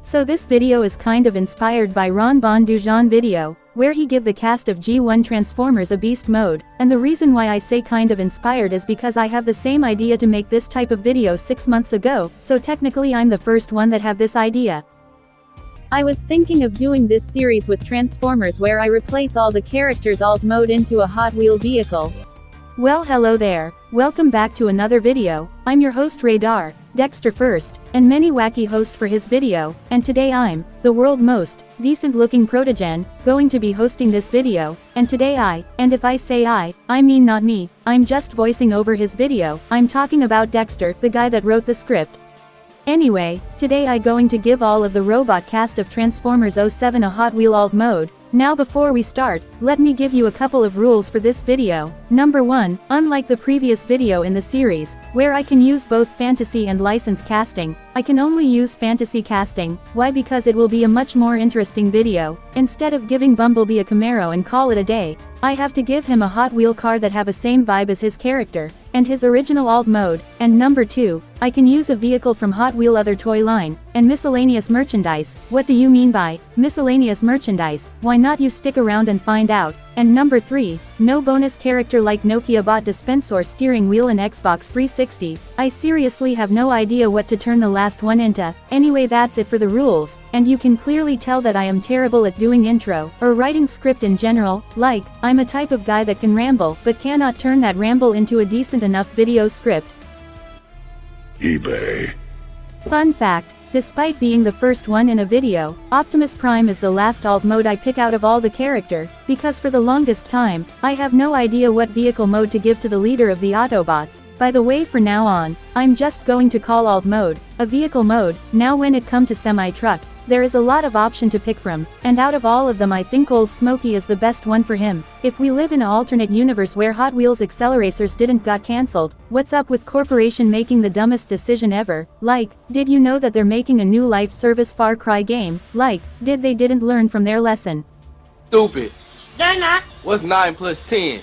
So this video is kind of inspired by RonBonDujon video, where he give the cast of G1 Transformers a beast mode, and the reason why I say kind of inspired is because I have the same idea to make this type of video 6 months ago, so technically I'm the first one that have this idea. I was thinking of doing this series with Transformers where I replace all the characters alt mode into a Hot Wheel vehicle. Well, hello there, welcome back to another video. I'm your host Radar, Dexter First, and many wacky host for his video, and today I'm, the world most, decent looking protogen, going to be hosting this video, and today and if I say I mean not me, I'm just voicing over his video, I'm talking about Dexter, the guy that wrote the script. Anyway, today I going to give all of the robot cast of Transformers 07 a Hot Wheel alt mode. Now before we start, let me give you a couple of rules for this video. Number 1, unlike the previous video in the series, where I can use both fantasy and license casting, I can only use fantasy casting. Why? Because it will be a much more interesting video. Instead of giving Bumblebee a Camaro and call it a day, I have to give him a Hot Wheel car that have a same vibe as his character, and his original alt mode. And number 2, I can use a vehicle from Hot Wheel other toy line, and miscellaneous merchandise. What do you mean by miscellaneous merchandise? Why not you stick around and find out. And number 3, no bonus character like Nokia bot dispenser steering wheel and Xbox 360. I seriously have no idea what to turn the last one into. Anyway, that's it for the rules, and you can clearly tell that I am terrible at doing intro, or writing script in general. Like, I'm a type of guy that can ramble, but cannot turn that ramble into a decent enough video script. eBay. Fun fact, despite being the first one in a video, Optimus Prime is the last alt mode I pick out of all the character, because for the longest time, I have no idea what vehicle mode to give to the leader of the Autobots. By the way, for now on, I'm just going to call alt mode a vehicle mode. Now when it come to semi-truck, there is a lot of option to pick from, and out of all of them I think Old Smokey is the best one for him. If we live in an alternate universe where Hot Wheels Acceleracers didn't got cancelled, what's up with corporation making the dumbest decision ever? Like, did you know that they're making a new live service Far Cry game? Like, they didn't learn from their lesson? Stupid. They're not. What's 9 plus 10?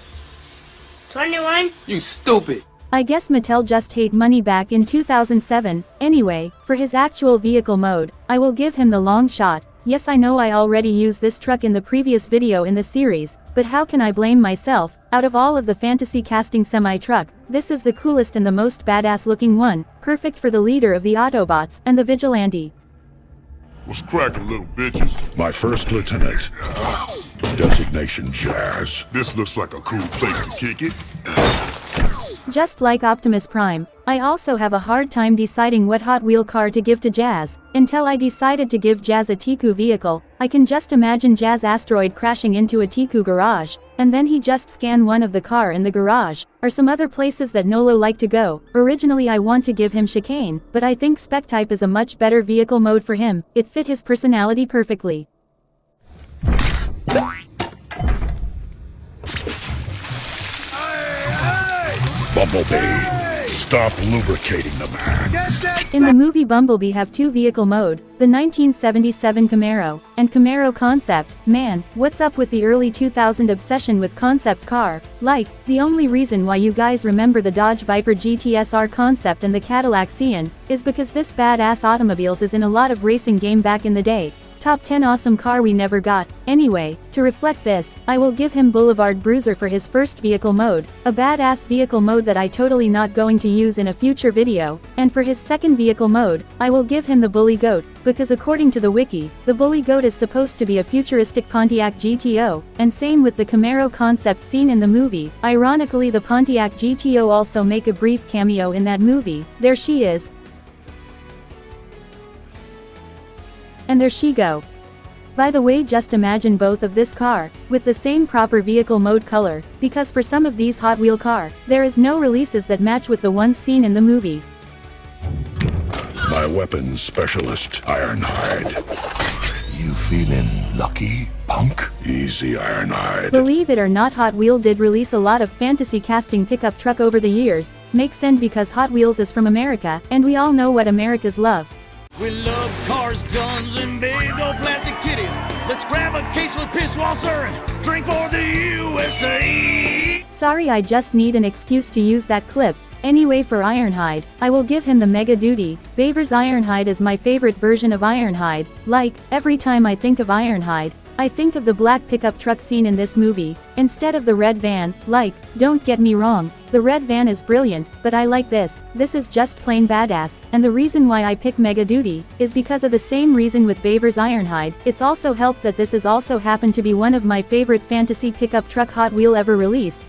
21. You stupid. I guess Mattel just hate money back in 2007. Anyway, for his actual vehicle mode, I will give him the long shot. Yes, I know I already used this truck in the previous video in the series, but how can I blame myself? Out of all of the fantasy casting semi-truck, this is the coolest and the most badass looking one, perfect for the leader of the Autobots and the Vigilante. What's cracking, little bitches? My first lieutenant. Designation Jazz. This looks like a cool place to kick it. Just like Optimus Prime, I also have a hard time deciding what Hot Wheel car to give to Jazz, until I decided to give Jazz a Picrew vehicle. I can just imagine Jazz asteroid crashing into a Picrew garage, and then he just scan one of the car in the garage, or some other places that Nolo like to go. Originally I want to give him Chicane, but I think Spec Type is a much better vehicle mode for him. It fit his personality perfectly. Bumblebee, stop lubricating the man. In the movie Bumblebee have two vehicle mode, the 1977 Camaro, and Camaro Concept. Man, what's up with the early 2000 obsession with concept car? Like, the only reason why you guys remember the Dodge Viper GTSR Concept and the Cadillac Cian, is because this badass automobiles is in a lot of racing game back in the day. Top 10 awesome car we never got. Anyway, to reflect this, I will give him Boulevard Bruiser for his first vehicle mode, a badass vehicle mode that I totally not going to use in a future video, and for his second vehicle mode, I will give him the Bully Goat, because according to the wiki, the Bully Goat is supposed to be a futuristic Pontiac GTO, and same with the Camaro Concept seen in the movie. Ironically, the Pontiac GTO also make a brief cameo in that movie. There she is. And there she go. By the way, just imagine both of this car, with the same proper vehicle mode color, because for some of these Hot Wheel car, there is no releases that match with the ones seen in the movie. My weapons specialist, Ironhide. You feeling lucky, punk? Easy, Ironhide. Believe it or not, Hot Wheel did release a lot of fantasy casting pickup truck over the years. Makes sense because Hot Wheels is from America, and we all know what Americans love. We love cars, guns, and big old plastic titties. Let's grab a case with Pißwasser and drink for the USA. Sorry, I just need an excuse to use that clip. Anyway, for Ironhide, I will give him the mega duty. Baver's Ironhide is my favorite version of Ironhide. Like, every time I think of Ironhide, I think of the black pickup truck scene in this movie, instead of the red van. Like, don't get me wrong, the red van is brilliant, but I like this. This is just plain badass, and the reason why I pick Mega Duty, is because of the same reason with Baver's Ironhide. It's also helped that this is also happened to be one of my favorite fantasy pickup truck Hot Wheel ever released.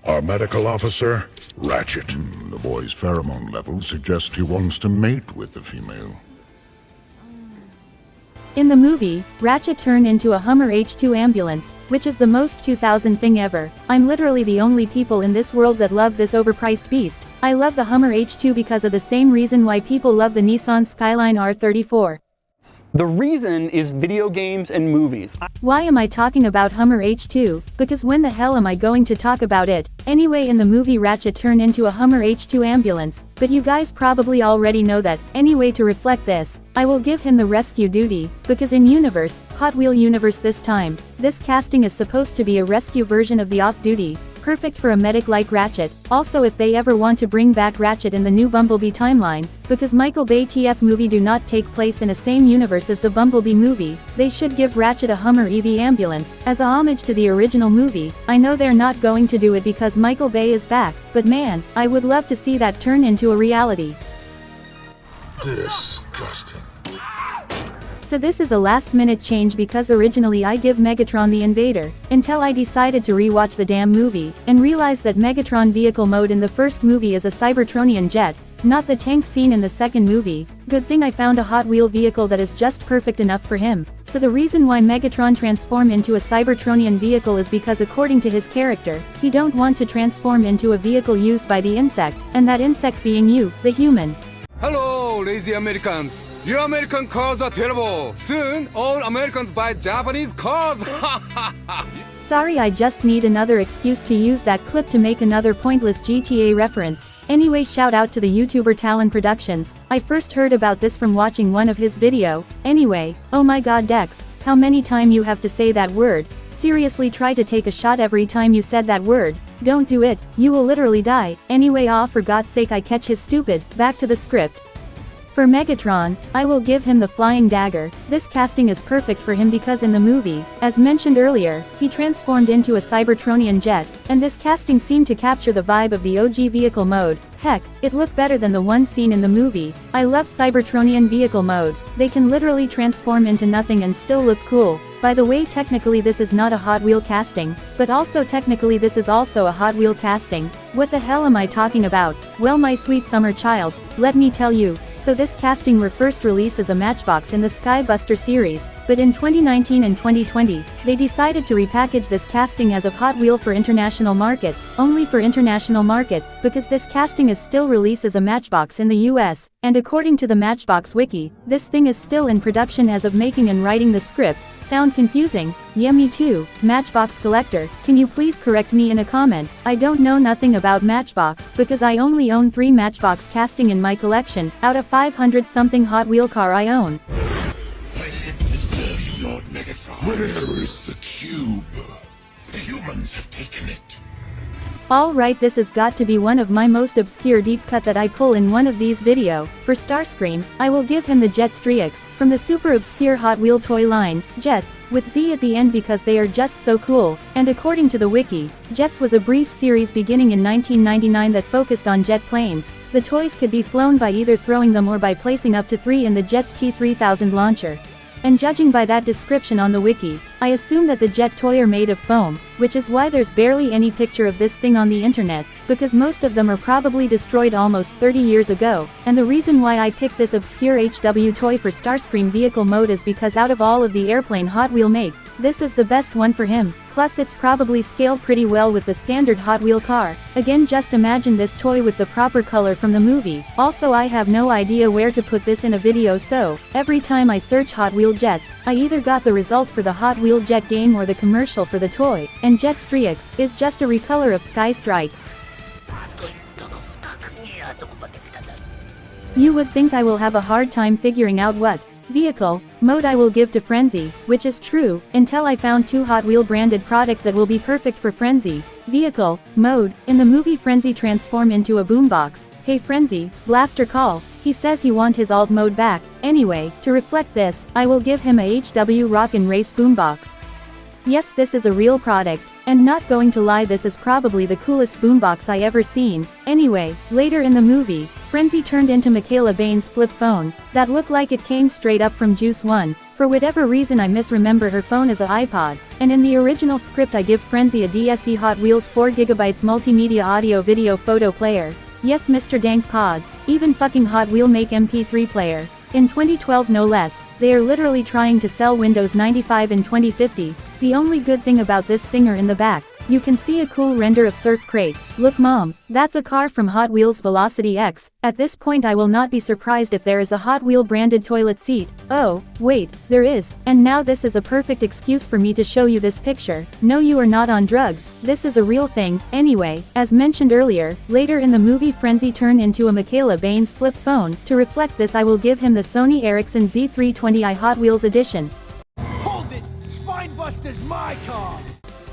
Our medical officer, Ratchet. The boy's pheromone levels suggest he wants to mate with the female. In the movie, Ratchet turned into a Hummer H2 ambulance, which is the most 2000 thing ever. I'm literally the only people in this world that love this overpriced beast. I love the Hummer H2 because of the same reason why people love the Nissan Skyline R34. The reason is video games and movies. Why am I talking about Hummer H2? Because when the hell am I going to talk about it? Anyway, in the movie Ratchet turned into a Hummer H2 ambulance, but you guys probably already know that. Anyway, to reflect this, I will give him the rescue duty, because in universe, Hot Wheel universe this time, this casting is supposed to be a rescue version of the off-duty. Perfect for a medic like Ratchet. Also, if they ever want to bring back Ratchet in the new Bumblebee timeline, because Michael Bay TF movie do not take place in the same universe as the Bumblebee movie, they should give Ratchet a Hummer EV ambulance, as a homage to the original movie. I know they're not going to do it because Michael Bay is back, but man, I would love to see that turn into a reality. Disgusting. So this is a last-minute change because originally I give Megatron the Invader, until I decided to rewatch the damn movie, and realized that Megatron vehicle mode in the first movie is a Cybertronian jet, not the tank scene in the second movie. Good thing I found a Hot Wheel vehicle that is just perfect enough for him. So the reason why Megatron transform into a Cybertronian vehicle is because according to his character, he don't want to transform into a vehicle used by the insect, and that insect being you, the human. Hello, lazy Americans. Your American cars are terrible. Soon, all Americans buy Japanese cars. Sorry, I just need another excuse to use that clip to make another pointless GTA reference. Anyway, shout out to the YouTuber Talon Productions. I first heard about this from watching one of his video. Anyway, oh my god Dex, how many time you have to say that word? Seriously, try to take a shot every time you said that word. Don't do it, you will literally die. Anyway, for God's sake, I catch his stupid. Back to the script. For Megatron, I will give him the flying dagger. This casting is perfect for him because in the movie, as mentioned earlier, he transformed into a Cybertronian jet, and this casting seemed to capture the vibe of the OG vehicle mode. Heck, it looked better than the one seen in the movie. I love Cybertronian vehicle mode. They can literally transform into nothing and still look cool. By the way, technically this is not a Hot Wheel casting, but also technically this is also a Hot Wheel casting. What the hell am I talking about? Well, my sweet summer child, let me tell you. So this casting were first released as a Matchbox in the Skybuster series, but in 2019 and 2020, they decided to repackage this casting as of Hot Wheel for international market, only for international market, because this casting is still released as a Matchbox in the US, and according to the Matchbox wiki, this thing is still in production as of making and writing the script. Sound confusing? Yeah, me too. Matchbox collector, can you please correct me in a comment? I don't know nothing about Matchbox, because I only own 3 Matchbox casting in my collection, out of 500 something Hot Wheel car I own. Where is the cube? The humans have taken it. Alright, this has got to be one of my most obscure deep cut that I pull in one of these video. For Starscream, I will give him the Jetstrix, from the super obscure Hot Wheel toy line, Jets, with Z at the end because they are just so cool, and according to the wiki, Jets was a brief series beginning in 1999 that focused on jet planes. The toys could be flown by either throwing them or by placing up to 3 in the Jet's T-3000 launcher. And judging by that description on the wiki, I assume that the jet toy are made of foam, which is why there's barely any picture of this thing on the internet, because most of them are probably destroyed almost 30 years ago, and the reason why I picked this obscure HW toy for Starscream vehicle mode is because out of all of the airplane Hot Wheel make, this is the best one for him, plus it's probably scaled pretty well with the standard Hot Wheel car. Again, just imagine this toy with the proper color from the movie. Also, I have no idea where to put this in a video, so every time I search Hot Wheel Jets, I either got the result for the Hot Wheel Jet game or the commercial for the toy, and Jetstrix is just a recolor of Sky Strike. You would think I will have a hard time figuring out what Vehicle mode I will give to Frenzy, which is true, until I found two Hot Wheel branded product that will be perfect for Frenzy. Vehicle mode, in the movie Frenzy transform into a boombox. Hey Frenzy, blaster call. He says he want his alt mode back. Anyway, to reflect this, I will give him a HW Rockin' Race boombox. Yes, this is a real product, and not going to lie, this is probably the coolest boombox I ever seen. Anyway, later in the movie, Frenzy turned into Michaela Bane's flip phone, that looked like it came straight up from Juice 1. For whatever reason I misremember her phone as an iPod, and in the original script I give Frenzy a DSE Hot Wheels 4GB multimedia audio video photo player. Yes, Mr. Dank Pods, even fucking Hot Wheel make MP3 player. In 2012 no less, they are literally trying to sell Windows 95 in 2050. The only good thing about this thing are in the back. You can see a cool render of Surf Crate. Look mom, that's a car from Hot Wheels Velocity X. At this point I will not be surprised if there is a Hot Wheel branded toilet seat. Oh, wait, there is, and now this is a perfect excuse for me to show you this picture. No, you are not on drugs, this is a real thing. Anyway, as mentioned earlier, later in the movie Frenzy turned into a Michaela Bane's flip phone. To reflect this I will give him the Sony Ericsson Z320i Hot Wheels edition. Hold it! Spinebuster's my car!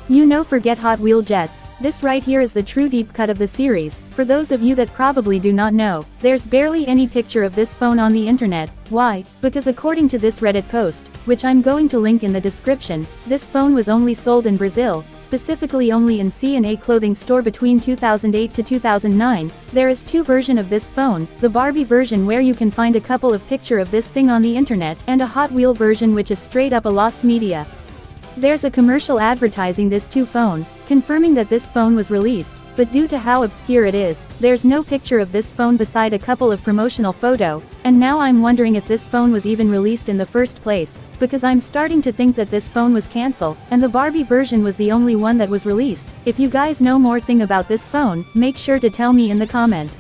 You know, forget Hot Wheel Jets, this right here is the true deep cut of the series. For those of you that probably do not know, there's barely any picture of this phone on the internet. Why? Because according to this Reddit post, which I'm going to link in the description, this phone was only sold in Brazil, specifically only in C&A clothing store between 2008 to 2009. There is two versions of this phone, the Barbie version where you can find a couple of pictures of this thing on the internet, and a Hot Wheel version which is straight up a lost media. There's a commercial advertising this two phone, confirming that this phone was released, but due to how obscure it is, there's no picture of this phone beside a couple of promotional photo, and now I'm wondering if this phone was even released in the first place, because I'm starting to think that this phone was cancelled, and the Barbie version was the only one that was released. If you guys know more thing about this phone, make sure to tell me in the comment.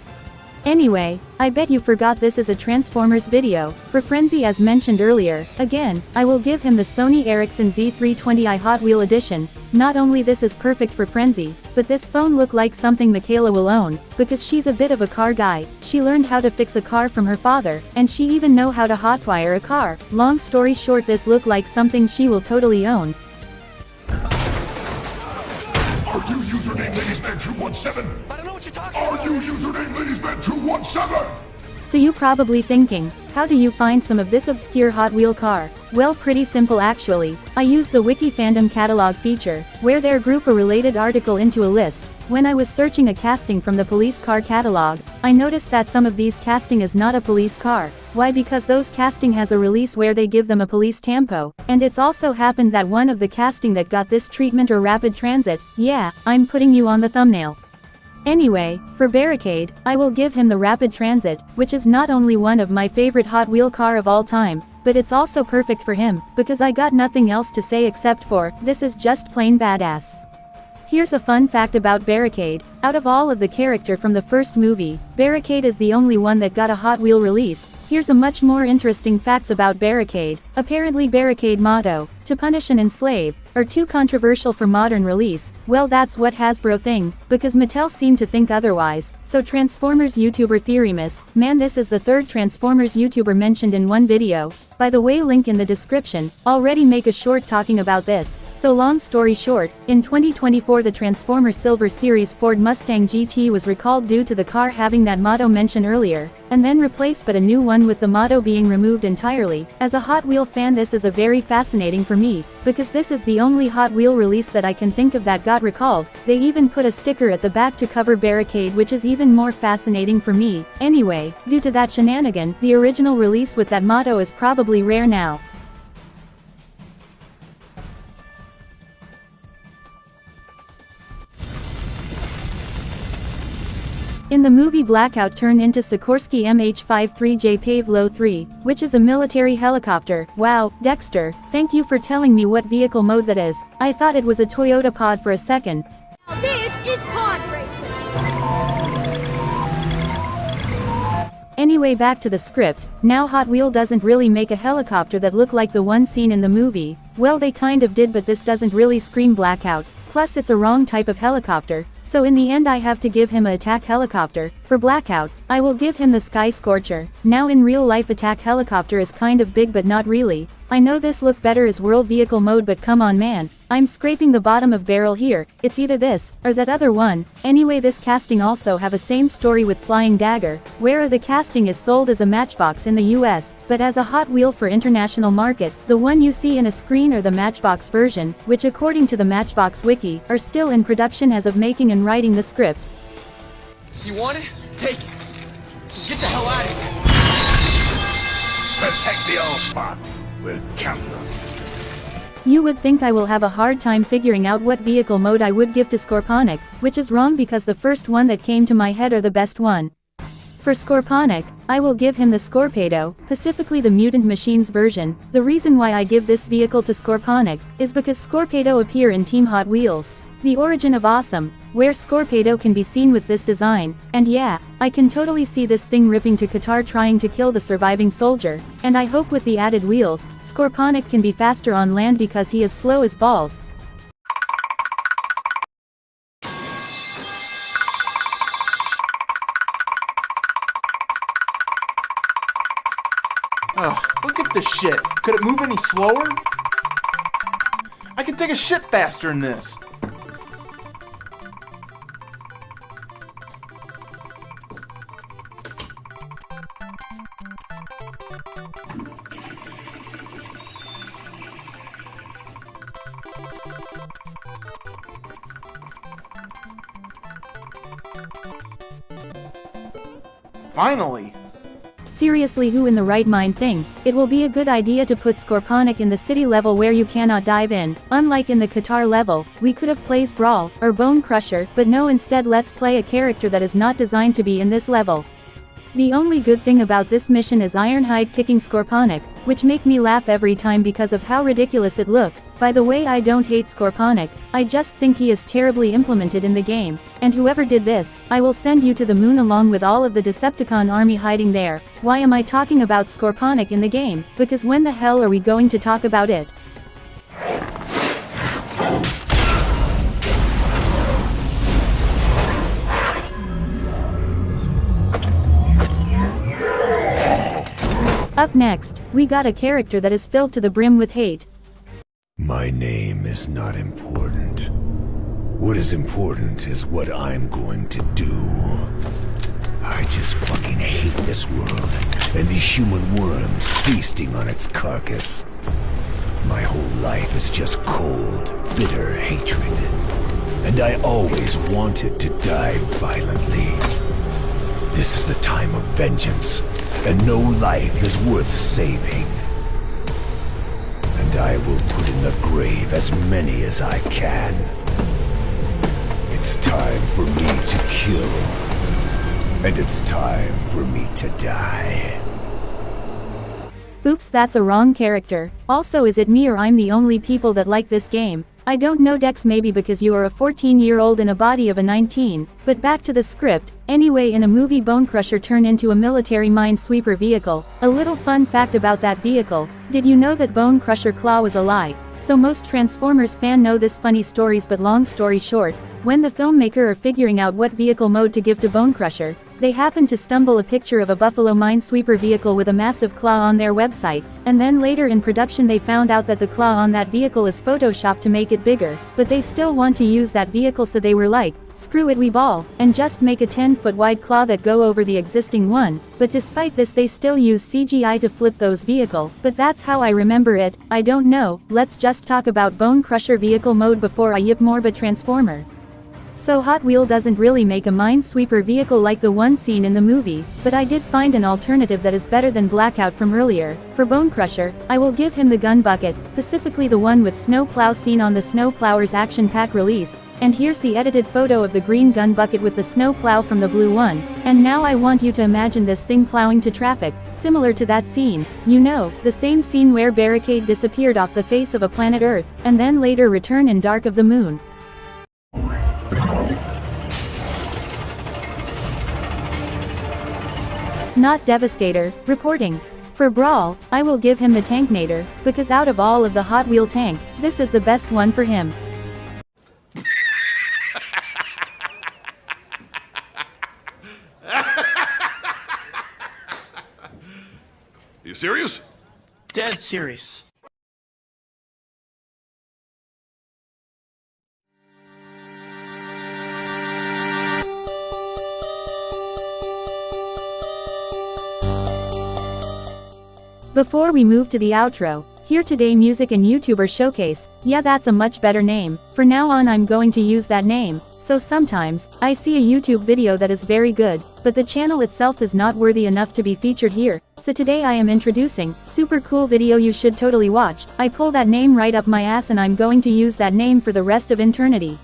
Anyway, I bet you forgot this is a Transformers video. For Frenzy as mentioned earlier, again, I will give him the Sony Ericsson Z320i Hot Wheel edition. Not only this is perfect for Frenzy, but this phone look like something Michaela will own, because she's a bit of a car guy. She learned how to fix a car from her father, and she even know how to hotwire a car. Long story short, this look like something she will totally own. Are you username LadiesMan217? I don't know what you're talking Are about! you username LadiesMan217? So you probably thinking, how do you find some of this obscure Hot Wheel car? Well, pretty simple actually. I used the Wiki Fandom catalog feature, where they group a related article into a list. When I was searching a casting from the police car catalog, I noticed that some of these casting is not a police car. Why? Because those casting has a release where they give them a police tampo, and it's also happened that one of the casting that got this treatment or rapid transit. Yeah, I'm putting you on the thumbnail. Anyway, for Barricade, I will give him the Rapid Transit, which is not only one of my favorite Hot Wheel car of all time, but it's also perfect for him, because I got nothing else to say except for, this is just plain badass. Here's a fun fact about Barricade. Out of all of the character from the first movie, Barricade is the only one that got a Hot Wheel release. Here's a much more interesting facts about Barricade. Apparently Barricade motto, to punish and enslave, are too controversial for modern release. Well, that's what Hasbro think, because Mattel seemed to think otherwise. So Transformers YouTuber Theorymus, man, this is the third Transformers YouTuber mentioned in one video. By the way, link in the description, already make a short talking about this. So long story short, in 2024 the Transformers Silver Series Ford Mustang GT was recalled due to the car having that motto mentioned earlier, and then replaced but a new one with the motto being removed entirely. As a Hot Wheel fan, this is a very fascinating for me, because this is the only Hot Wheel release that I can think of that got recalled. They even put a sticker at the back to cover Barricade, which is even more fascinating for me. Anyway, due to that shenanigan, the original release with that motto is probably rare now. In the movie, Blackout turned into Sikorsky MH-53J Pavlo 3, which is a military helicopter. Wow, Dexter, thank you for telling me what vehicle mode that is. I thought it was a Toyota pod for a second. Now this is pod racing. Anyway, back to the script. Now Hot Wheel doesn't really make a helicopter that look like the one seen in the movie. Well, they kind of did, but this doesn't really scream Blackout. Plus it's a wrong type of helicopter. So in the end I have to give him a attack helicopter. For Blackout, I will give him the Sky Scorcher. Now in real life attack helicopter is kind of big but not really. I know this look better as world vehicle mode but come on man, I'm scraping the bottom of barrel here, it's either this, or that other one. Anyway this casting also have a same story with Flying Dagger, where the casting is sold as a Matchbox in the US, but as a Hot Wheel for international market. The one you see in a screen or the Matchbox version, which according to the Matchbox wiki, are still in production as of making and writing the script. You want it? Take it. Get the hell out of here. Protect the all spot. We're counting on you. You would think I will have a hard time figuring out what vehicle mode I would give to Scorponok, which is wrong because the first one that came to my head are the best one. For Scorponok, I will give him the Scorpedo, specifically the Mutant Machines version. The reason why I give this vehicle to Scorponok is because Scorpedo appear in Team Hot Wheels, The Origin of Awesome, where Scorpedo can be seen with this design, and yeah, I can totally see this thing ripping to Qatar trying to kill the surviving soldier, and I hope with the added wheels, Scorponok can be faster on land because he is slow as balls. Ugh, look at this shit. Could it move any slower? I can take a shit faster than this. Finally! Seriously, who in the right mind think it will be a good idea to put Scorponok in the city level where you cannot dive in? Unlike in the Qatar level, we could have played Brawl or Bonecrusher, but no, instead let's play a character that is not designed to be in this level. The only good thing about this mission is Ironhide kicking Scorponok, which make me laugh every time because of how ridiculous it look. By the way, I don't hate Scorponok, I just think he is terribly implemented in the game, and whoever did this, I will send you to the moon along with all of the Decepticon army hiding there. Why am I talking about Scorponok in the game? Because when the hell are we going to talk about it? Up next, we got a character that is filled to the brim with hate. My name is not important. What is important is what I'm going to do. I just fucking hate this world, and these human worms feasting on its carcass. My whole life is just cold, bitter hatred. And I always wanted to die violently. This is the time of vengeance, and no life is worth saving. And I will put in the grave as many as I can. It's time for me to kill. And it's time for me to die. Oops, that's a wrong character. Also, is it me or I'm the only people that like this game? I don't know, Dex, maybe because you are a 14-year-old in a body of a 19, but back to the script. Anyway, in a movie, Bonecrusher turned into a military minesweeper vehicle. A little fun fact about that vehicle: did you know that Bonecrusher Claw was a lie? So most Transformers fan know this funny stories, but long story short, when the filmmaker are figuring out what vehicle mode to give to Bonecrusher, they happened to stumble a picture of a Buffalo minesweeper vehicle with a massive claw on their website, and then later in production they found out that the claw on that vehicle is photoshopped to make it bigger, but they still want to use that vehicle, so they were like, screw it, we ball, and just make a 10-foot wide claw that go over the existing one. But despite this they still use CGI to flip those vehicle, but that's how I remember it. I don't know, let's just talk about Bonecrusher vehicle mode before I yip more about Transformer. So Hot Wheel doesn't really make a minesweeper vehicle like the one seen in the movie, but I did find an alternative that is better than Blackout from earlier. For Bonecrusher, I will give him the gun bucket, specifically the one with snowplow seen on the Snowplowers action pack release. And here's the edited photo of the green gun bucket with the snowplow from the blue one. And now I want you to imagine this thing plowing to traffic, similar to that scene. You know, the same scene where Barricade disappeared off the face of a planet Earth, and then later return in Dark of the Moon. Not Devastator, reporting. For Brawl, I will give him the Tanknator, because out of all of the Hot Wheel tank, this is the best one for him. series. Before we move to the outro, here today music and YouTuber showcase. Yeah, that's a much better name. For now on I'm going to use that name. So sometimes, I see a YouTube video that is very good, but the channel itself is not worthy enough to be featured here. So today I am introducing, super cool video you should totally watch. I pull that name right up my ass and I'm going to use that name for the rest of eternity.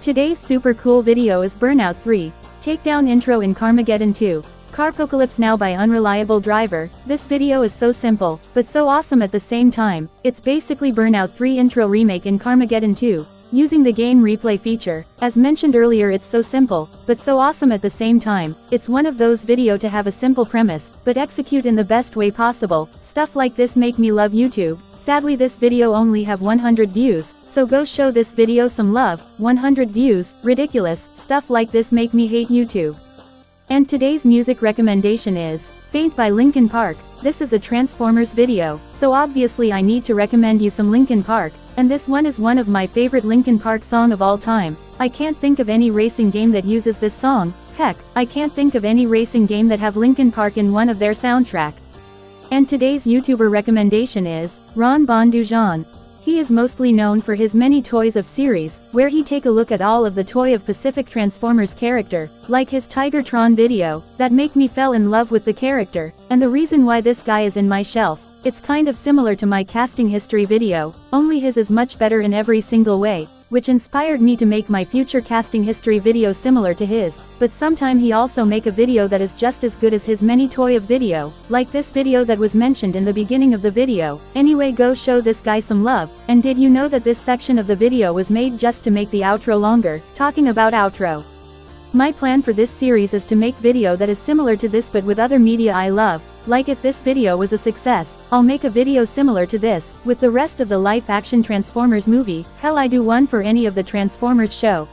Today's super cool video is Burnout 3, Takedown Intro in Carmageddon 2. Carpocalypse Now by Unreliable Driver. This video is so simple, but so awesome at the same time. It's basically Burnout 3 intro remake in Carmageddon 2, using the game replay feature. As mentioned earlier, it's so simple, but so awesome at the same time. It's one of those video to have a simple premise, but execute in the best way possible. Stuff like this make me love YouTube. Sadly this video only have 100 views, so go show this video some love. 100 views, ridiculous. Stuff like this make me hate YouTube. And today's music recommendation is Faint by Linkin Park. This is a Transformers video, so obviously I need to recommend you some Linkin Park, and this one is one of my favorite Linkin Park song of all time. I can't think of any racing game that uses this song. Heck, I can't think of any racing game that have Linkin Park in one of their soundtrack. And today's YouTuber recommendation is RonBonDujon. He is mostly known for his many Toys of series, where he take a look at all of the Toy of Pacific Transformers character, like his Tigertron video, that make me fell in love with the character, and the reason why this guy is in my shelf. It's kind of similar to my casting history video, only his is much better in every single way, which inspired me to make my future casting history video similar to his, but sometime he also make a video that is just as good as his many Toy of video, like this video that was mentioned in the beginning of the video. Anyway, go show this guy some love. And did you know that this section of the video was made just to make the outro longer? Talking about outro. My plan for this series is to make video that is similar to this but with other media I love. Like if this video was a success, I'll make a video similar to this, with the rest of the live-action Transformers movie. Hell, I do one for any of the Transformers show.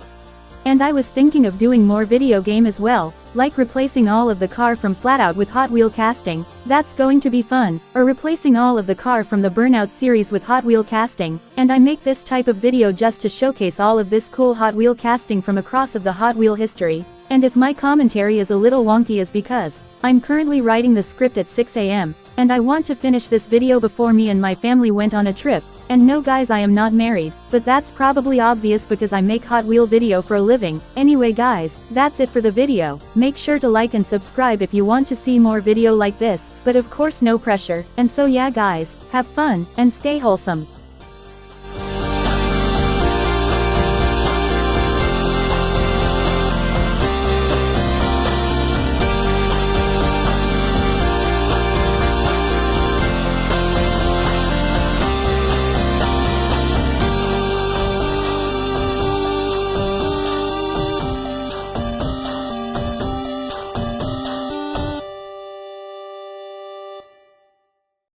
And I was thinking of doing more video game as well, like replacing all of the car from Flatout with Hot Wheel casting. That's going to be fun. Or replacing all of the car from the Burnout series with Hot Wheel casting. And I make this type of video just to showcase all of this cool Hot Wheel casting from across of the Hot Wheel history. And if my commentary is a little wonky is because I'm currently writing the script at 6 AM, and I want to finish this video before me and my family went on a trip. And no guys, I am not married, but that's probably obvious because I make Hot Wheel video for a living. Anyway guys, that's it for the video. Make sure to like and subscribe if you want to see more video like this, but of course no pressure. And so yeah guys, have fun, and stay wholesome.